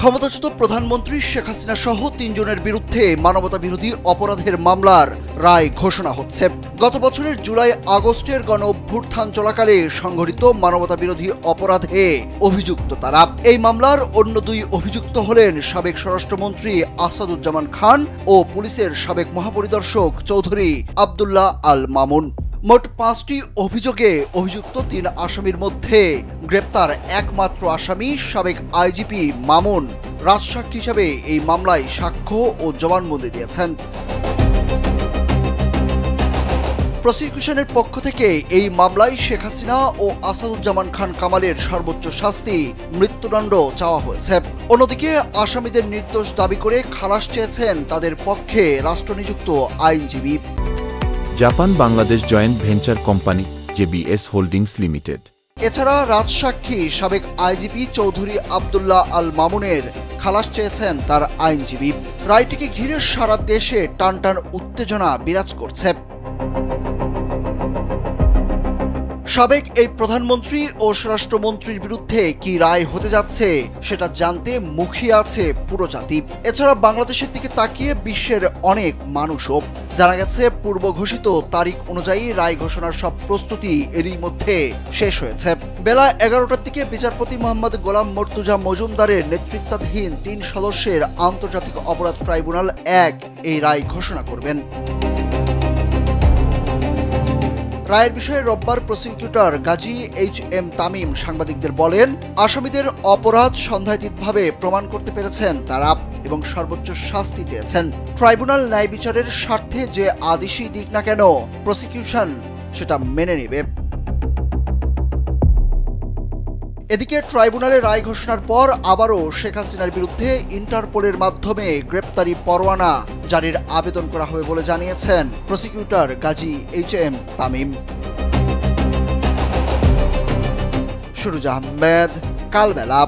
ক্ষমতাচ্যুত প্রধানমন্ত্রী শেখ হাসিনা সহ ৩ জনের বিরুদ্ধে মানবতা বিরোধী অপরাধের মামলার রায় ঘোষণা হচ্ছে। গত বছরের জুলাই আগস্টের গণ অভ্যুত্থান চলাকালে সংঘটিত মানবতা বিরোধী অপরাধে অভিযুক্ত তারা। এই মামলার অন্য 2 অভিযুক্ত হলেন সাবেক স্বরাষ্ট্রমন্ত্রী আসাদুজ্জামান খান ও পুলিশের সাবেক মহাপরিদর্শক চৌধুরী আব্দুল্লাহ আল মামুন। মোট 5টি অভিযোগে অভিযুক্ত 3 আসামির মধ্যে গ্রেপ্তার একমাত্র আসামি সাবেক আইজিপি মামুন রাজসাক্ষী হিসাবে এই মামলায় সাক্ষ্য ও জবানবন্দি দিয়েছেন। প্রসিকিউশনের পক্ষ থেকে এই মামলায় শেখ হাসিনা ও আসাদুজ্জামান খান কামালের সর্বোচ্চ শাস্তি মৃত্যুদণ্ড চাওয়া হয়েছে। অন্যদিকে আসামিদের নির্দোষ দাবি করে খালাস চেয়েছেন তাদের পক্ষে রাষ্ট্রনিযুক্ত আইনজীবী। Japan Bangladesh joint venture company JBS holdings limited. এছাড়া রাজসাক্ষী সাবেক আইজিপি চৌধুরী আব্দুল্লাহ আল মামুনের খালাস চেয়েছেন তার আইনজীবী। রায়টিকে ঘিরে সারা দেশে টানটান উত্তেজনা বিরাজ করছে। সাবেক এই প্রধানমন্ত্রী ও স্বরাষ্ট্রমন্ত্রীর বিরুদ্ধে কি রায় হতে যাচ্ছে সেটা জানতে মুখিয়ে আছে পুরো জাতি। এছাড়া বাংলাদেশের দিকে তাকিয়ে বিশ্বের অনেক মানুষও। জানা গেছে পূর্ব ঘোষিত তারিখ অনুযায়ী রায় ঘোষণার সব প্রস্তুতি এরই মধ্যে শেষ হয়েছে। বেলা 11টার দিকে বিচারপতি মোহাম্মদ গোলাম মর্তুজা মজুমদারের নেতৃত্বাধীন 3 সদস্যের আন্তর্জাতিক অপরাধ ট্রাইব্যুনাল 1 এই রায় ঘোষণা করবেন। রায়ের বিষয়ে রোববার প্রসিকিউটর গাজী HM তামিম সাংবাদিকদের বলেন, আসামিদের অপরাধ সন্দেহাতীতভাবে প্রমাণ করতে পেরেছেন তারা এবং সর্বোচ্চ শাস্তি চেয়েছেন। ট্রাইব্যুনাল ন্যায় বিচারের স্বার্থে যে আদেশই দিক না কেন প্রসিকিউশন সেটা মেনে নেবে। এদিকে ট্রাইব্যুনালের রায় ঘোষণার পর আবারও শেখ হাসিনার বিরুদ্ধে ইন্টারপোলের মাধ্যমে গ্রেপ্তারি পরোয়ানা জারির আবেদন করা হবে বলে জানিয়েছেন প্রসিকিউটর গাজী HM তামিম। সুরুজ আহমেদ, কালবেলা।